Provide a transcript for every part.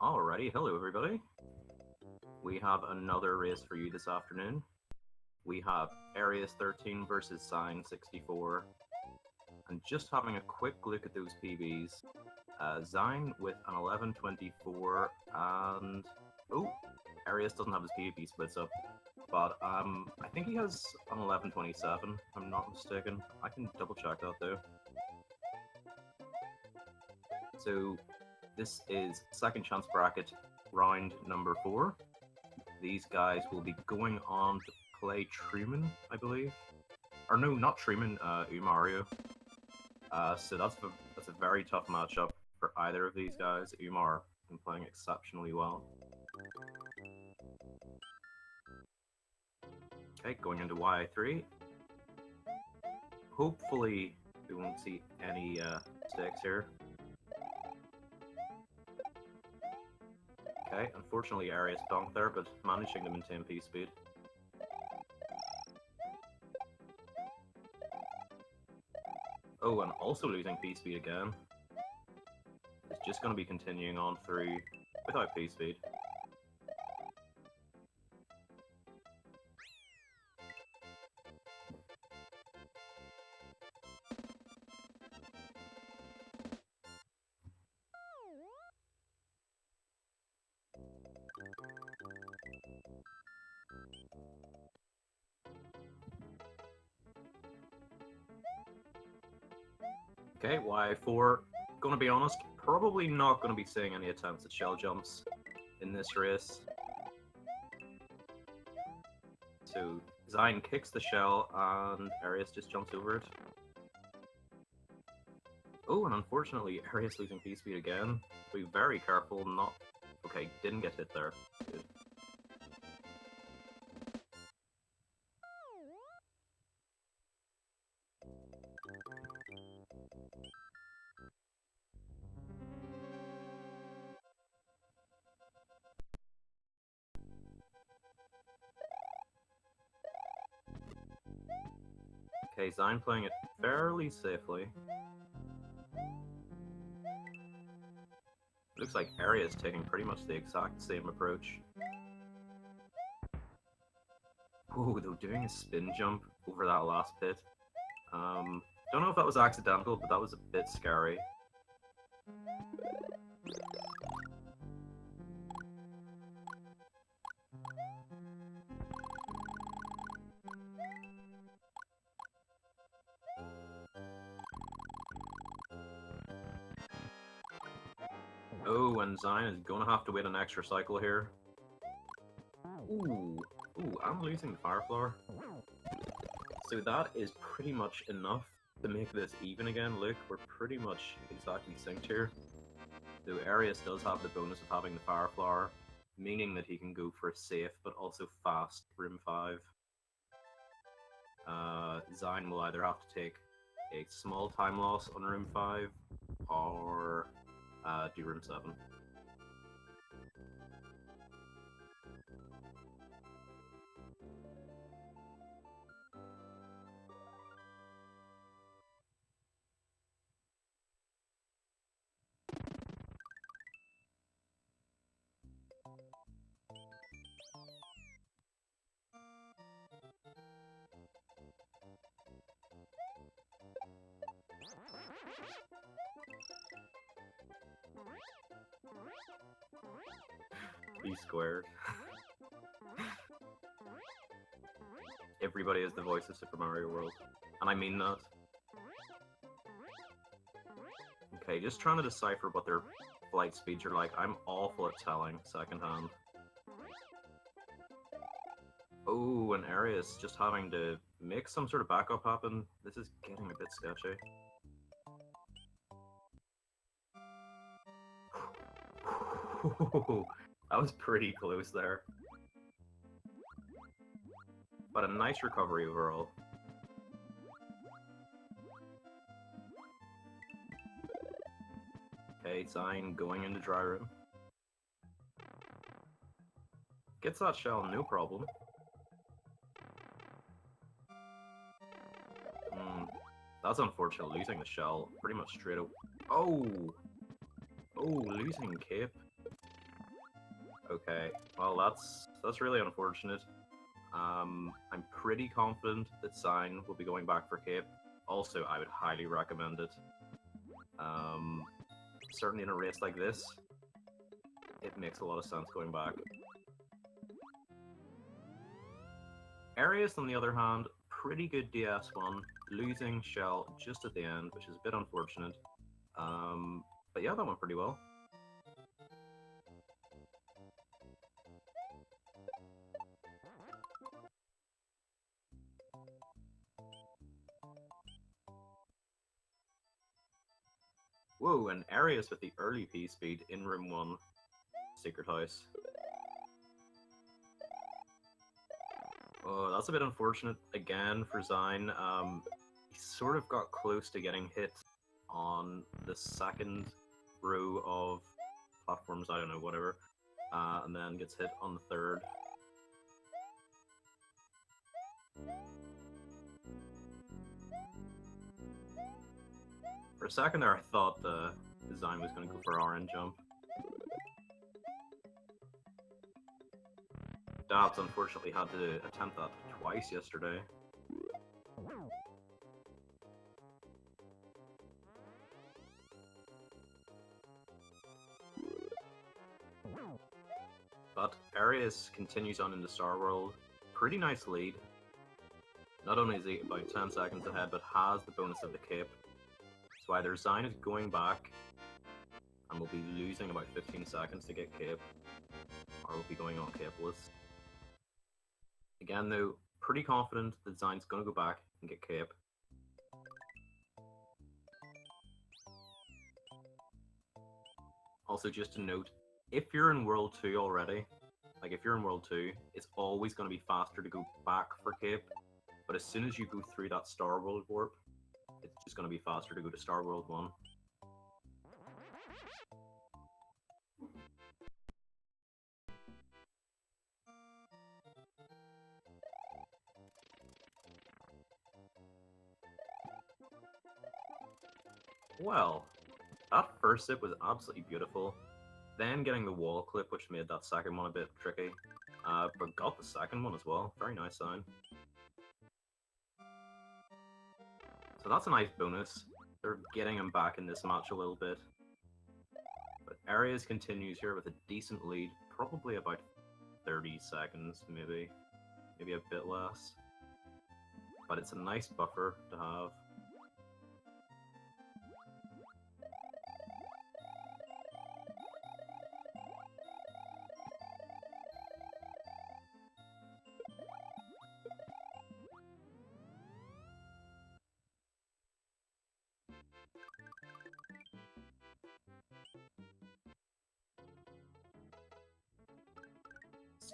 Alrighty, hello everybody. We have another race for you this afternoon. We have arious13 versus Xein64. And just having a quick look at those PBs. Xein with an 1124 and... Oh, Arius doesn't have his PvP splits up. But I think he has an 1127, if I'm not mistaken. I can double check that though. So this is second chance bracket round number 4. These guys will be going on to play Truman, I believe. Or no, not Truman, Umario. So that's a very tough matchup for either of these guys. Umar has been playing exceptionally well. Okay, going into Y3. Hopefully we won't see any mistakes here. Okay, unfortunately Arius donked there, but managing to maintain P-speed. Oh, and also losing P-speed again. It's just going to be continuing on through without P-speed. Okay, Y4, gonna be honest, probably not gonna be seeing any attempts at shell jumps in this race. So, Xein kicks the shell and Arius just jumps over it. Oh, and unfortunately, Arius losing P-speed again. Be very careful not... Okay, didn't get hit there. Good. Okay, Xein playing it fairly safely. Looks like Arius taking pretty much the exact same approach. Oh, though doing a spin jump over that last pit. Don't know if that was accidental, but that was a bit scary. Oh, and Xein is gonna have to wait an extra cycle here. Ooh, I'm losing the Fire Flower. So that is pretty much enough to make this even again. Look, we're pretty much exactly synced here. So Arius does have the bonus of having the Fire Flower, meaning that he can go for a safe but also fast Room 5. Xein will either have to take a small time loss on Room 5 or do Room 7. B squared. Everybody is the voice of Super Mario World. And I mean that. Okay, just trying to decipher what their flight speeds are like. I'm awful at telling secondhand. Oh, and Arius just having to make some sort of backup happen. This is getting a bit sketchy. That was pretty close there. But a nice recovery overall. Okay, Xein going into dry room. Gets that shell, no problem. That's unfortunate, losing the shell pretty much straight away. Oh! Oh, losing Cape. Okay, well that's really unfortunate. I'm pretty confident that Xein will be going back for Cape. Also, I would highly recommend it. Certainly in a race like this, it makes a lot of sense going back. Arius, on the other hand, pretty good DS1, losing Shell just at the end, which is a bit unfortunate. But yeah, that went pretty well. Whoa, and Arius with the early P-speed in room 1, Secret House. Oh, that's a bit unfortunate again for Xein. He sort of got close to getting hit on the second row of platforms, I don't know, whatever, and then gets hit on the third. For a second there, I thought Xein was going to go for RN jump. Deph unfortunately had to attempt that twice yesterday. But Arius continues on into Star World. Pretty nice lead. Not only is he about 10 seconds ahead, but has the bonus of the cape. So either Xein is going back and will be losing about 15 seconds to get cape, or will be going on capeless. Again though, pretty confident that Xein's going to go back and get cape. Also just to note, if you're in World 2 already, like if you're in World 2, it's always going to be faster to go back for cape, but as soon as you go through that Star World warp, it's just going to be faster to go to Star World 1. Well, that first sip was absolutely beautiful. Then getting the wall clip, which made that second one a bit tricky. But got the second one as well. Very nice sign. So that's a nice bonus. They're getting him back in this match a little bit. But Arius continues here with a decent lead. Probably about 30 seconds, maybe. Maybe a bit less. But it's a nice buffer to have.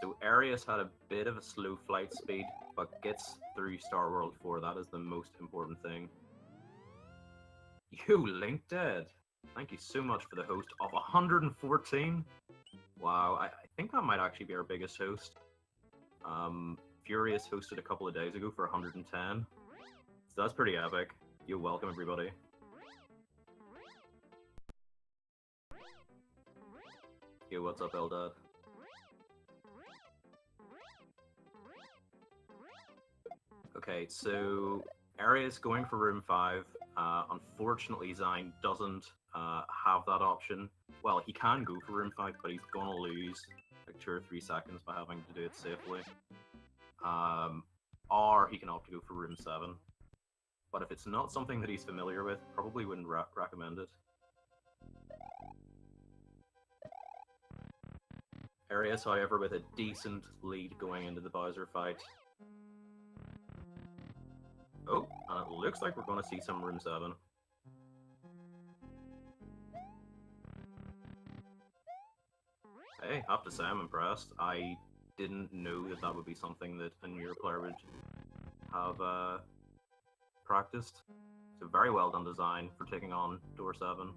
So Arius had a bit of a slow flight speed, but gets through Star World 4. That is the most important thing. You Link Dead! Thank you so much for the host of 114. Wow, I think that might actually be our biggest host. Furious hosted a couple of days ago for 110. So that's pretty epic. You're welcome, everybody. Yo, what's up, Eldad? Okay, so Arius going for room 5. Unfortunately, Xein doesn't have that option. Well, he can go for room 5, but he's gonna lose like 2 or 3 seconds by having to do it safely. Or he can opt to go for room 7. But if it's not something that he's familiar with, probably wouldn't recommend it. Arius, however, with a decent lead going into the Bowser fight. Oh, and it looks like we're going to see some room 7. Hey, have to say I'm impressed. I didn't know that that would be something that a newer player would have practiced. So very well done design for taking on door 7.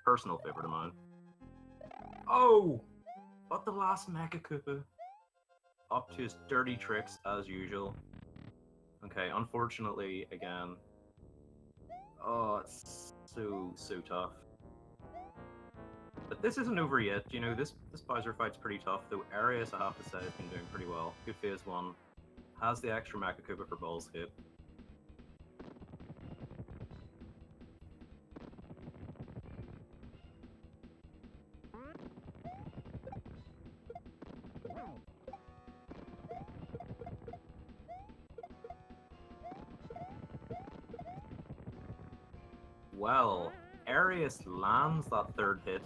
Personal favorite of mine. Oh! But the last Mecha Koopa. Up to his dirty tricks as usual. Okay, unfortunately, again. Oh, it's so tough. But this isn't over yet. You know, this Bowser fight's pretty tough, though Arius, I have to say, has been doing pretty well. Good phase 1. Has the extra Mecha Koopa for ball skip. Well, Arius lands that third hit,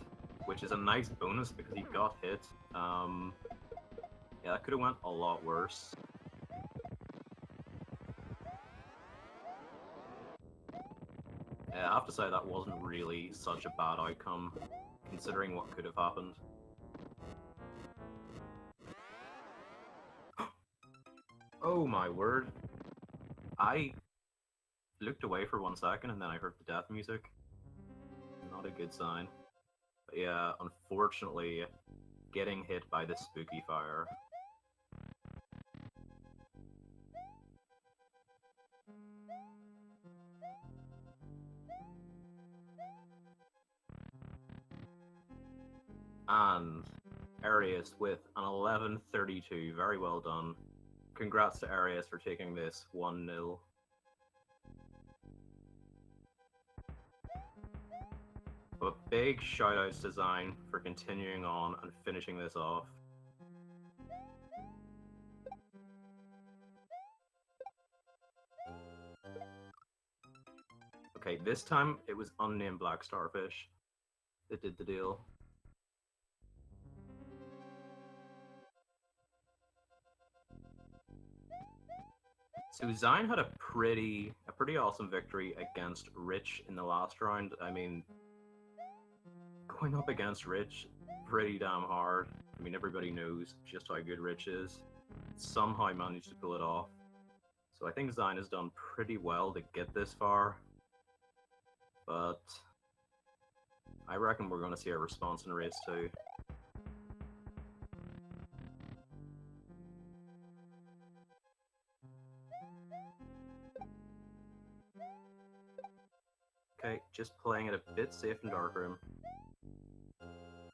which is a nice bonus because he got hit. Yeah, that could have went a lot worse. Yeah, I have to say that wasn't really such a bad outcome, considering what could have happened. Oh my word. I looked away for 1 second and then I heard the death music. Not a good sign. But yeah, unfortunately, getting hit by this spooky fire. And Arius with an 11:32. Very well done. Congrats to Arius for taking this 1-0. But big shoutouts to Xein for continuing on and finishing this off. Okay, this time it was unnamed Black Starfish that did the deal. So Xein had a pretty awesome victory against Rich in the last round. I mean, going up against Rich, pretty damn hard. I mean, everybody knows just how good Rich is. Somehow managed to pull it off. So I think Xein has done pretty well to get this far. But I reckon we're going to see a response in race 2. Okay, just playing it a bit safe in Darkroom.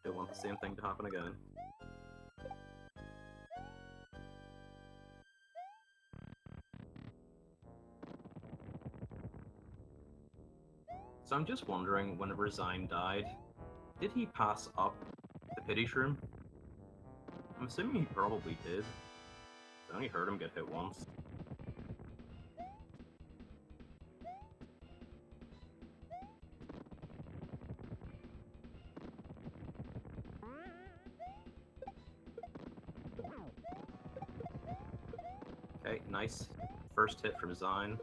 Don't want the same thing to happen again. So I'm just wondering, whenever Xein died, did he pass up the pity shroom? I'm assuming he probably did. I only heard him get hit once. Okay, nice. First hit from Xein.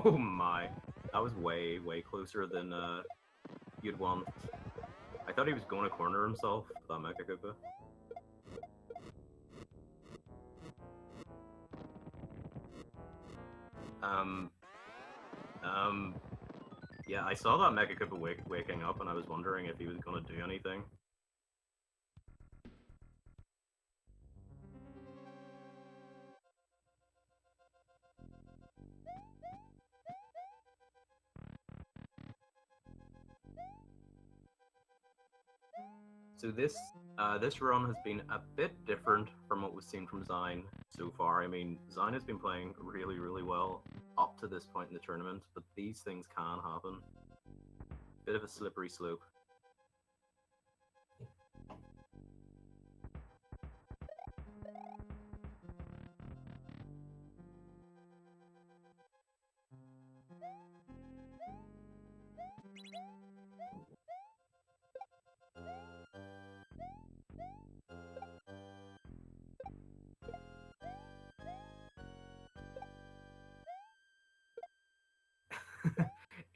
Oh my. That was way closer than you'd want. I thought he was going to corner himself, that Mecha Koopa. Yeah, I saw that Mecha Koopa waking up and I was wondering if he was going to do anything. So this run has been a bit different from what we've seen from Xein so far. I mean, Xein has been playing really well up to this point in the tournament, but these things can happen. Bit of a slippery slope.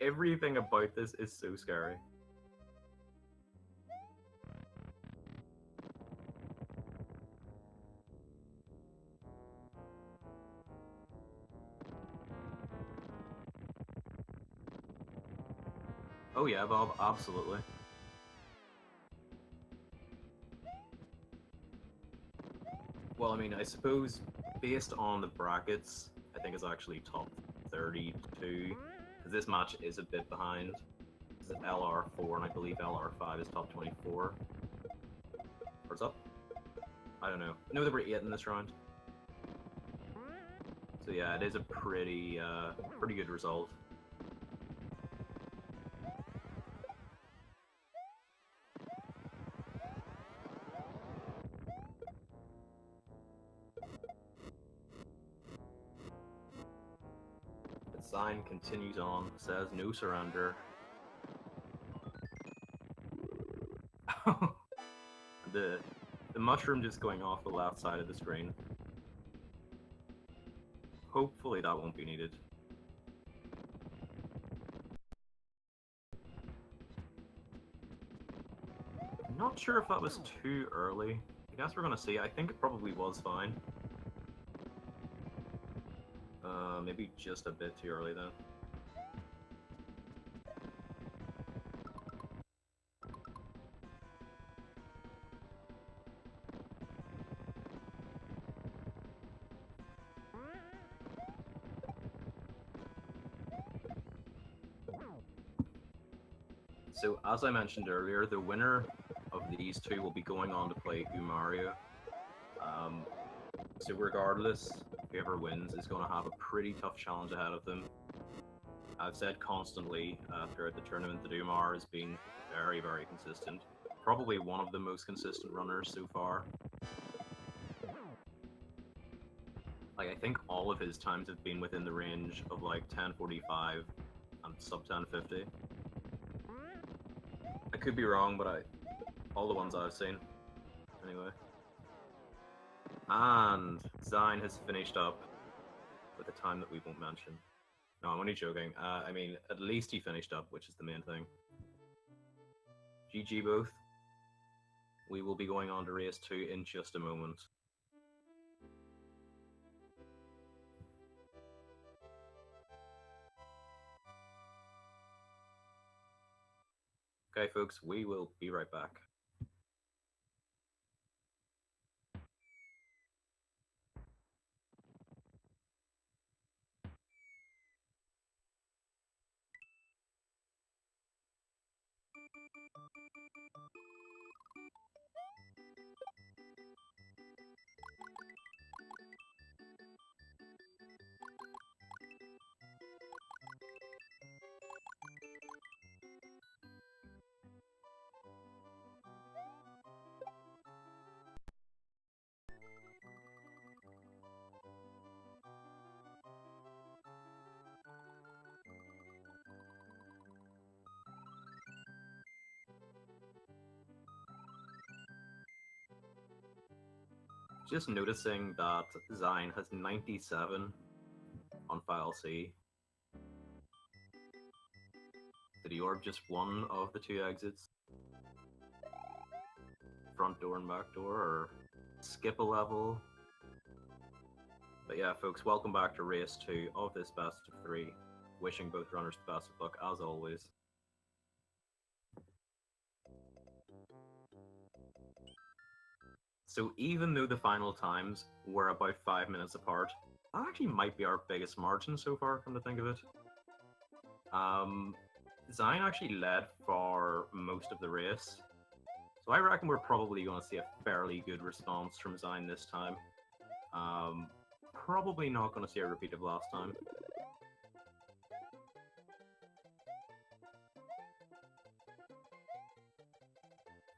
Everything about this is so scary. Oh yeah, Bob, absolutely. Well, I mean, I suppose based on the brackets, I think it's actually top 32, because this match is a bit behind. This is LR4, and I believe LR5 is top 24. What's up? I don't know. No, there were 8 in this round. So yeah, it is a pretty good result. But Xein continues on, says no surrender. the mushroom just going off the left side of the screen. Hopefully that won't be needed. I'm not sure if that was too early. I guess we're gonna see. I think it probably was fine. Maybe just a bit too early then. So, as I mentioned earlier, the winner of these two will be going on to play Mario. So regardless, whoever wins is going to have a pretty tough challenge ahead of them. I've said constantly throughout the tournament that Umar has been very, very consistent. Probably one of the most consistent runners so far. Like, I think all of his times have been within the range of like 10:45 and sub 10:50. I could be wrong, but all the ones I've seen. Anyway. And Xein has finished up with a time that we won't mention. No, I'm only joking. I mean, at least he finished up, which is the main thing. GG both. We will be going on to race 2 in just a moment. Okay, folks, we will be right back. Just noticing that Xein has 97 on file C. Did he orb just one of the 2 exits? Front door and back door, or skip a level? But yeah, folks, welcome back to race 2 of this best of 3. Wishing both runners the best of luck, as always. So even though the final times were about 5 minutes apart, that actually might be our biggest margin so far, come to think of it. Xein actually led for most of the race, so I reckon we're probably going to see a fairly good response from Xein this time. Probably not going to see a repeat of last time.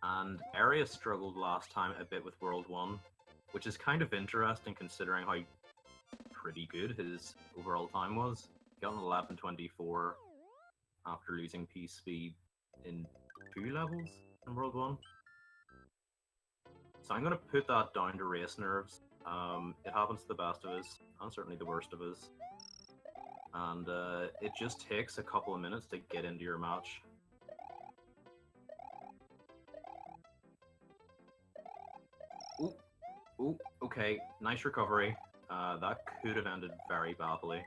And Arius struggled last time a bit with World 1, which is kind of interesting considering how pretty good his overall time was. He got an 11:24 after losing piece speed in 2 levels in World 1. So I'm going to put that down to race nerves. It happens to the best of us, and certainly the worst of us. And it just takes a couple of minutes to get into your match. Ooh, ooh, okay, nice recovery. That could have ended very badly.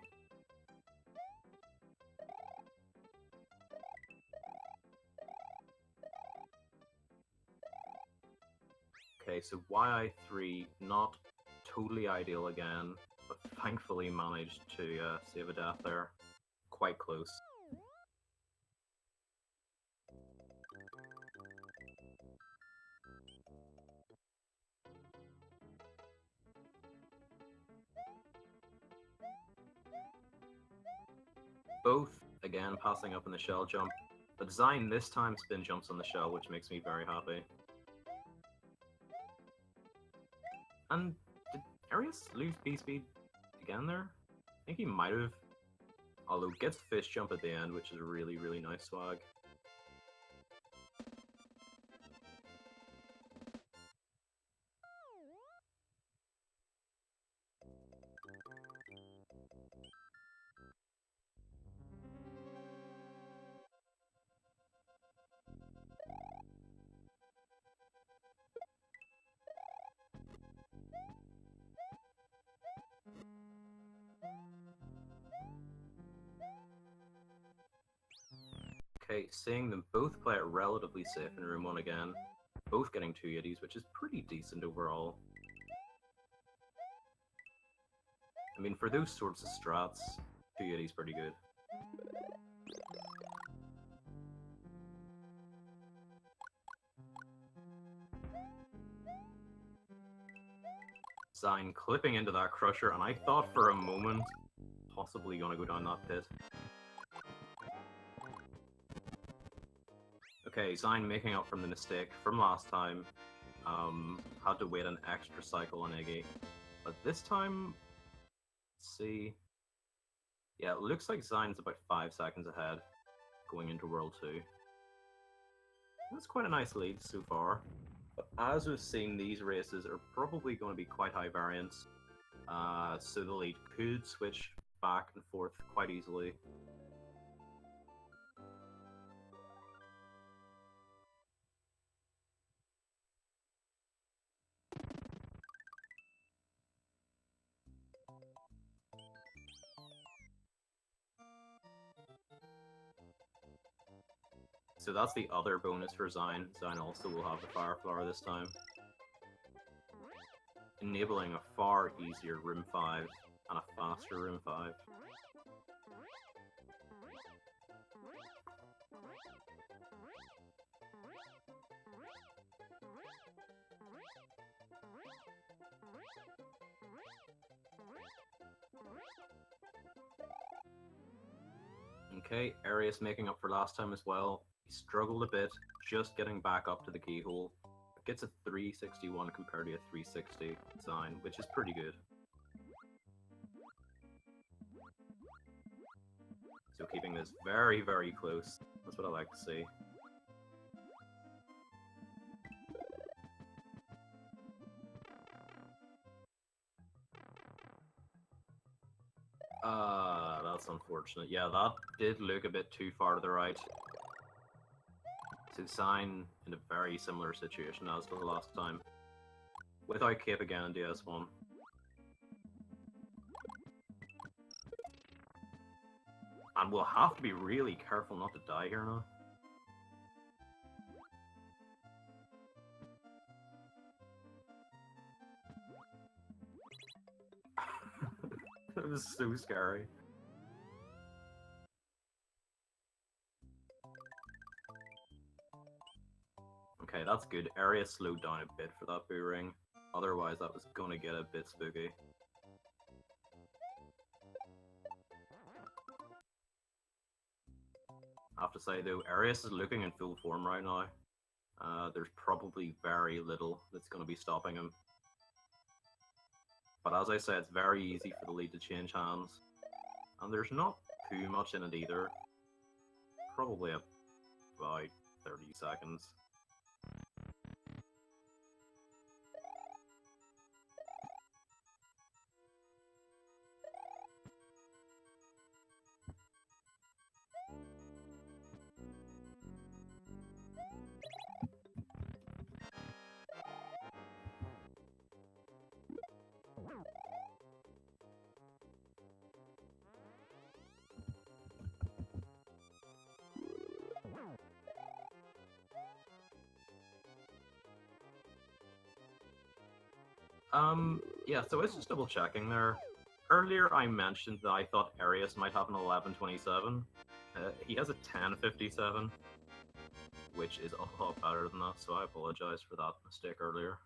Okay, so YI3 not totally ideal again, but thankfully managed to save a death there. Quite close. Both, again, passing up in the shell jump. But Xein this time spin jumps on the shell, which makes me very happy. And did Arius lose B-speed again there? I think he might have. Although gets fish jump at the end, which is a really, really nice swag. Okay, seeing them both play it relatively safe in room 1 again, both getting 280s, which is pretty decent overall. I mean, for those sorts of strats, 280s pretty good. Xein clipping into that crusher, and I thought for a moment, possibly gonna go down that pit. Okay, Xein making up from the mistake from last time. Had to wait an extra cycle on Iggy. But this time, let's see. Yeah, it looks like Zion's about 5 seconds ahead going into World 2. That's quite a nice lead so far. But as we've seen, these races are probably going to be quite high variance. So the lead could switch back and forth quite easily. So that's the other bonus for Xein. Xein also will have the Fire Flower this time, enabling a far easier Room 5 and a faster Room 5. Okay, Arius making up for last time as well. He struggled a bit, just getting back up to the keyhole. Gets a 361 compared to a 360 Xein, which is pretty good. So keeping this very, very close. That's what I like to see. That's unfortunate. Yeah, that did look a bit too far to the right. So Xein in a very similar situation as the last time. Without Cape again in DS1. And we'll have to be really careful not to die here now. It was so scary. Okay, that's good. Area slowed down a bit for that boo ring. Otherwise, that was gonna get a bit spooky. I have to say though, Arius is looking in full form right now. There's probably very little that's gonna be stopping him. But as I said, it's very easy for the lead to change hands. And there's not too much in it either. Probably about 30 seconds. Yeah, so I was just double checking there. Earlier I mentioned that I thought Arius might have an 1127. He has a 1057, which is a lot better than that, so I apologize for that mistake earlier.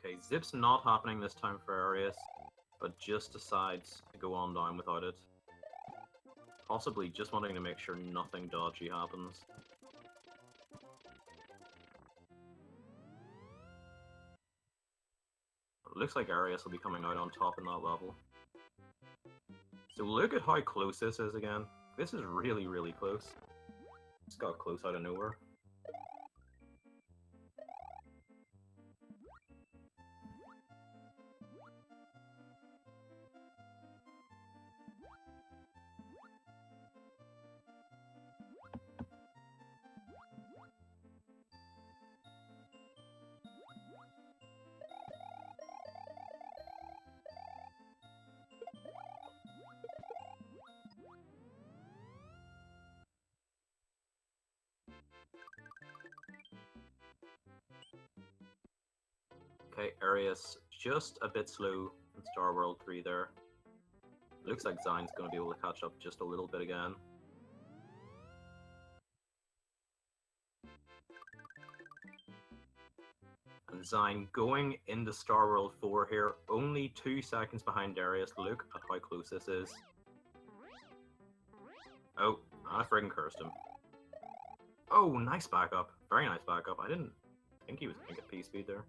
Okay, Zip's not happening this time for Arius, but just decides to go on down without it. Possibly just wanting to make sure nothing dodgy happens. It looks like Arius will be coming out on top in that level. So look at how close this is again. This is really, really close. Just got close out of nowhere. Okay, Arius just a bit slow in Star World 3 there. Looks like Xein's going to be able to catch up just a little bit again. And Xein going into Star World 4 here, only 2 seconds behind Arius. Look at how close this is. Oh, I friggin' cursed him. Oh, nice backup. Very nice backup. I didn't think he was going to get P-speed there.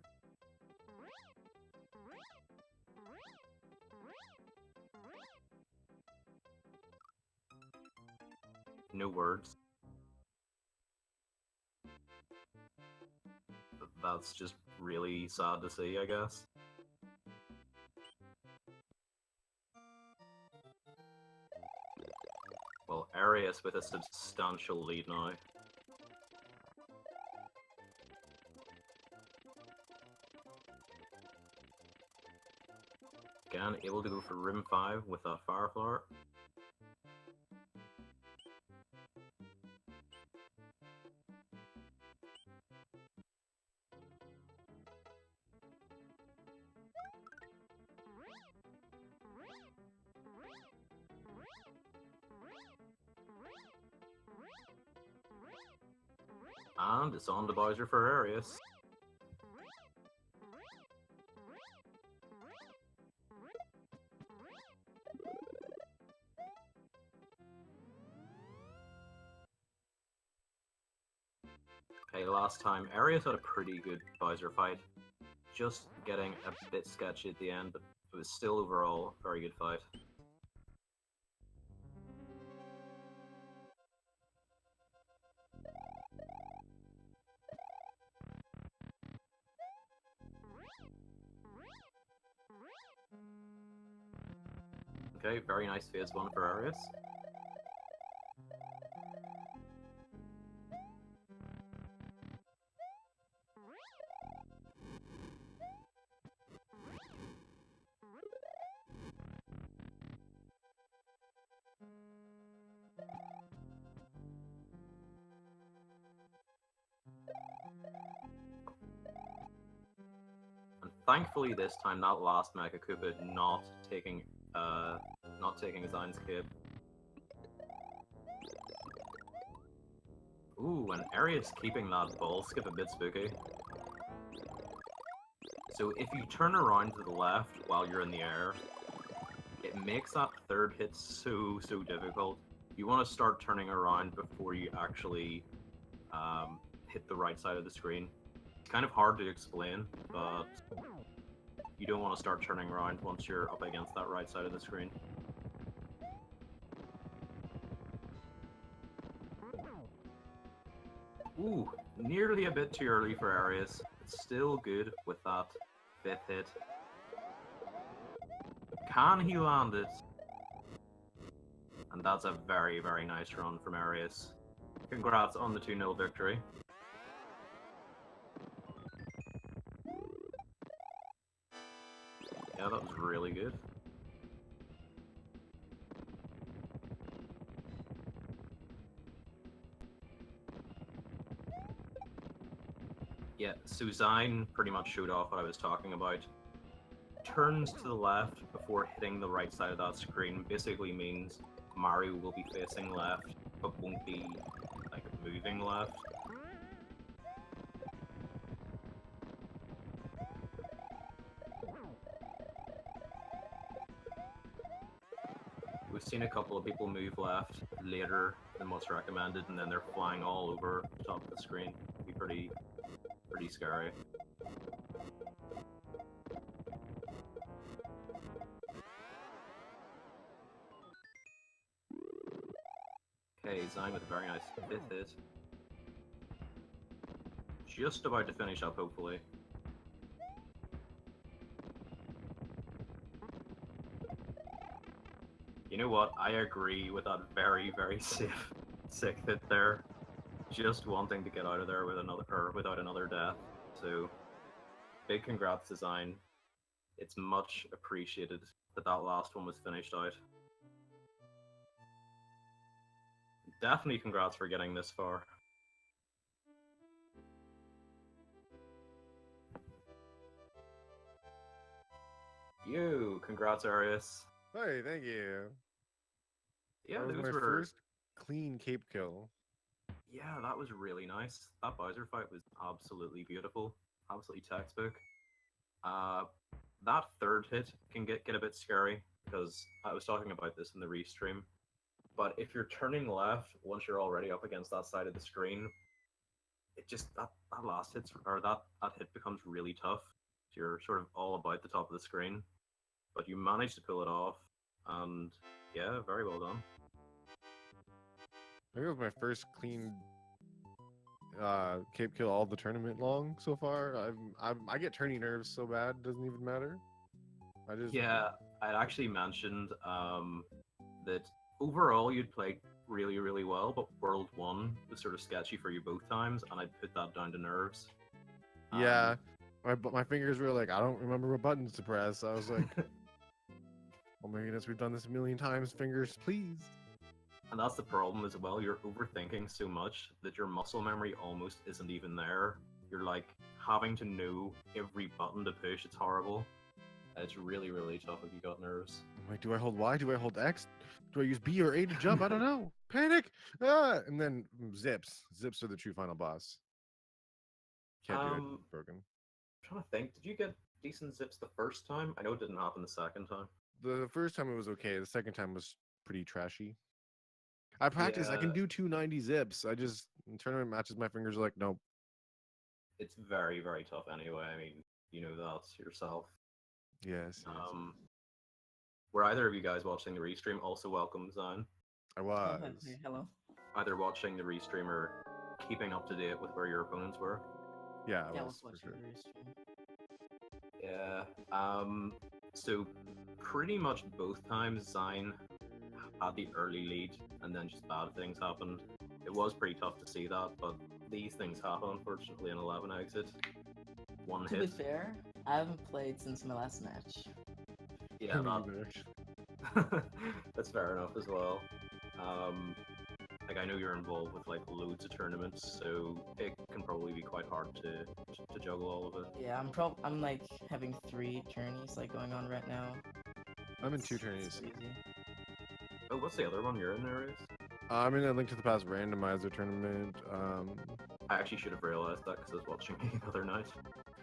No words. That's just really sad to see, I guess. Well, Arius with a substantial lead now. Again, able to go for Rim 5 with that Fire Flower. And it's on the Bowser for Arius. Okay, last time, Arius had a pretty good Bowser fight. Just getting a bit sketchy at the end, but it was still overall a very good fight. Okay, very nice phase 1 for Arius. And thankfully this time that last Mecha Koopa not taking Xein's cape. Ooh, and Arius keeping that ball skip a bit spooky. So if you turn around to the left while you're in the air, it makes that third hit so difficult. You want to start turning around before you actually hit the right side of the screen. It's kind of hard to explain, but you don't want to start turning around once you're up against that right side of the screen. Ooh, nearly a bit too early for Arius. It's still good with that 5th hit. Can he land it? And that's a very nice run from Arius. Congrats on the 2-0 victory. Yeah, that was really good. So Xein pretty much showed off what I was talking about. Turns to the left before hitting the right side of that screen basically means Mario will be facing left, but won't be like moving left. We've seen a couple of people move left later than what's recommended, and then they're flying all over the top of the screen. It'd be pretty scary. Okay, Xein with a very nice 5th hit. Just about to finish up, hopefully. You know what? I agree with that very safe 6th hit there. Just wanting to get out of there with without another death. So, big congrats to Xein. It's much appreciated that that last one was finished out. Definitely congrats for getting this far. Congrats, Arius. Hey, thank you. Yeah, that was those my were first clean cape kill. Yeah, that was really nice. That Bowser fight was absolutely beautiful. Absolutely textbook. That 3rd hit can get a bit scary, because I was talking about this in the restream. But if you're turning left once you're already up against that side of the screen, it just that last hit or that hit becomes really tough. So you're sort of all about the top of the screen. But you managed to pull it off, and yeah, very well done. I think it was my first clean cape kill all the tournament long so far. I get turning nerves so bad, it doesn't even matter. Yeah, I actually mentioned that overall you'd played really well, but World 1 was sort of sketchy for you both times, and I'd put that down to nerves. Yeah, my fingers were like, I don't remember what buttons to press. I was like, oh my goodness, we've done this a million times. Fingers, please. And that's the problem as well. You're overthinking so much that your muscle memory almost isn't even there. You're like having to know every button to push. It's horrible. It's really tough if you got nerves. I'm like, do I hold Y? Do I hold X? Do I use B or A to jump? I don't know. Panic! Ah! And then zips. Zips are the true final boss. Can't do it. Broken. I'm trying to think. Did you get decent zips the first time? I know it didn't happen the second time. The first time it was okay. The second time was pretty trashy. I practice. Yeah. I can do 290 zips. I just in tournament matches, my fingers are like, nope. It's very tough anyway. I mean, you know that yourself. Yes. Were either of you guys watching the restream? Also, welcome, Xein. I was. Okay, hello. Either watching the restream or keeping up to date with where your opponents were. Yeah, I was for watching sure. the restream. Yeah. So pretty much both times Xein had the early lead, and then just bad things happened. It was pretty tough to see that, but these things happen, unfortunately, in 11 exit. One To hit. be fair, I haven't played since my last match. Yeah, that's fair enough as well. Like I know you're involved with like loads of tournaments, so it can probably be quite hard to juggle all of it. Yeah, I'm like having 3 tourneys like going on right now. I'm in 2 tourneys. Oh, what's the other one you're in there is? I'm in a Link to the Past randomizer tournament. I actually should have realized that because I was watching the other night.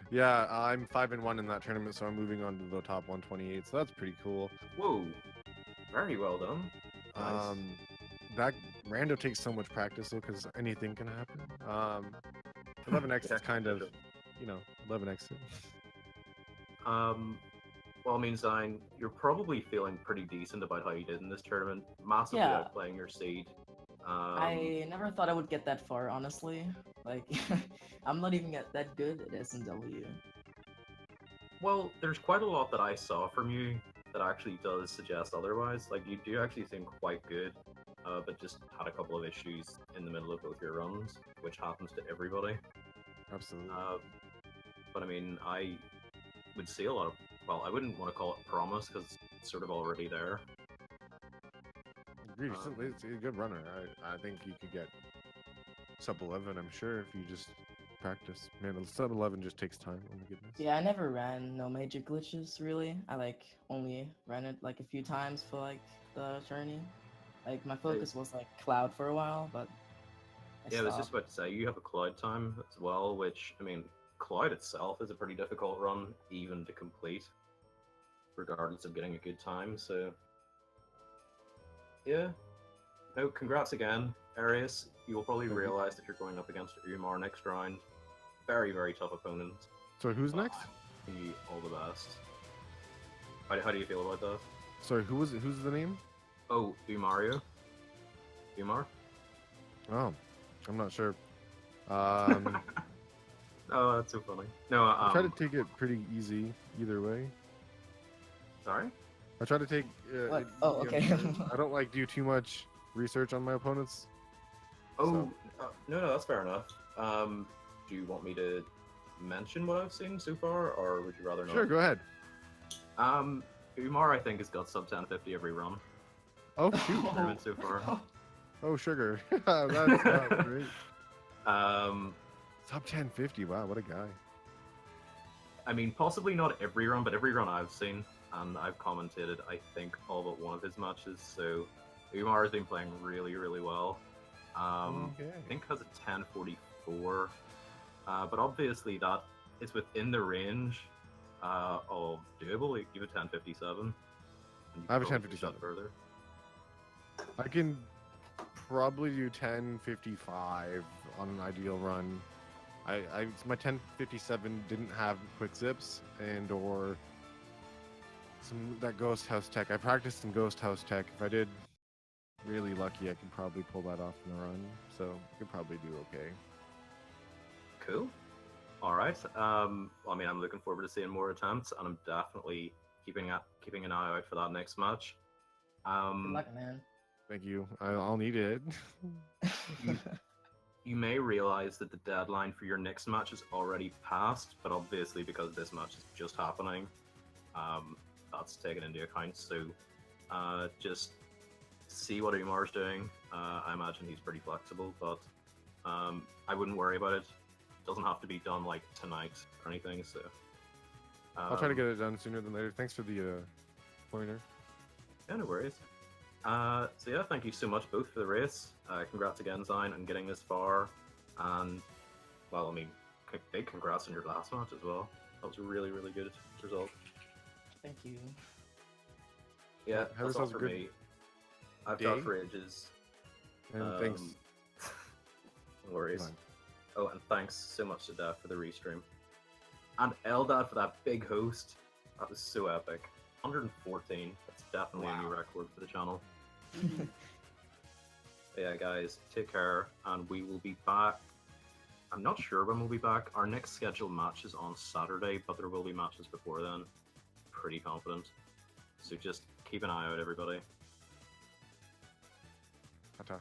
Yeah, I'm 5-1 in that tournament, so I'm moving on to the top 128. So that's pretty cool. Whoa, very well done. Nice. That rando takes so much practice though, because anything can happen. 11x is kind of, 11x. Well, I mean, Xein, you're probably feeling pretty decent about how you did in this tournament. Massively Yeah. outplaying your seed. I never thought I would get that far, honestly. Like, I'm not even that good at S&W. Well, there's quite a lot that I saw from you that actually does suggest otherwise. Like, you do actually seem quite good, but just had a couple of issues in the middle of both your runs, which happens to everybody. Absolutely. But I mean, I would see a lot of, well, I wouldn't want to call it promise, because it's sort of already there. Agreed. It's a good runner. I think you could get sub 11, I'm sure, if you just practice. Man, sub 11 just takes time. Oh my goodness. Yeah, I never ran no major glitches really. I like only ran it like a few times for like the journey. Like my focus was like Cloud for a while, but Yeah, I was just stopped. about to say, you have a Cloud time as well, which, I mean, Cloud itself is a pretty difficult run, even to complete, regardless of getting a good time, so... Yeah. No, congrats again, Arius. You will probably Thank you. realize that you're going up against Umar next round. Very, very tough opponent. So who's next? You all the best. How do you feel about that? Sorry, who's the name? Oh, Umario? Umar? Oh, I'm not sure. Oh, that's so funny. No, I try to take it pretty easy either way. Sorry? I try to take. What? It Oh, easy okay. on I don't like do too much research on my opponents. Oh, no, that's fair enough. Do you want me to mention what I've seen so far, or would you rather not? Sure, go ahead. Umar, I think, has got sub 1050 every run. Oh shoot! Tournament so far. Oh sugar, that's great. Sub 1050. Wow, what a guy. I mean, possibly not every run, but every run I've seen, and I've commentated, I think, all but one of his matches, so Umar has been playing really, really well. Okay. I think has a 1044, but obviously that is within the range of doable. You have a 1057. And you I have a could probably push that 1057. further. I can probably do 1055 on an ideal run. My 1057 didn't have quick zips or that ghost house tech. I practiced some ghost house tech. If I did really lucky, I could probably pull that off in the run. So I could probably do okay. Cool. All right. I mean, I'm looking forward to seeing more attempts, and I'm definitely keeping an eye out for that next match. Good luck, man. Thank you. I'll need it. You may realize that the deadline for your next match is already passed, but obviously because this match is just happening, that's taken into account. So just see what Umar's doing. I imagine he's pretty flexible, but I wouldn't worry about it. It doesn't have to be done like tonight or anything. So I'll try to get it done sooner than later. Thanks for the pointer. Yeah, no worries. So yeah, thank you so much both for the race. Congrats again, Xein, on getting this far. And, well, I mean, big congrats on your last match as well. That was a really, really good result. Thank you. Yeah, Have that's all yourselves a for good me. I've day. got for ages. And thanks. No worries. Fine. Oh, and thanks so much to Deph for the restream. And Eldad for that big host. That was so epic. 114. That's definitely a new record for the channel. Yeah, guys, take care, and we will be back. I'm not sure when we'll be back. Our next scheduled match is on Saturday, but there will be matches before then. Pretty confident. So just keep an eye out, everybody. Ta-ta.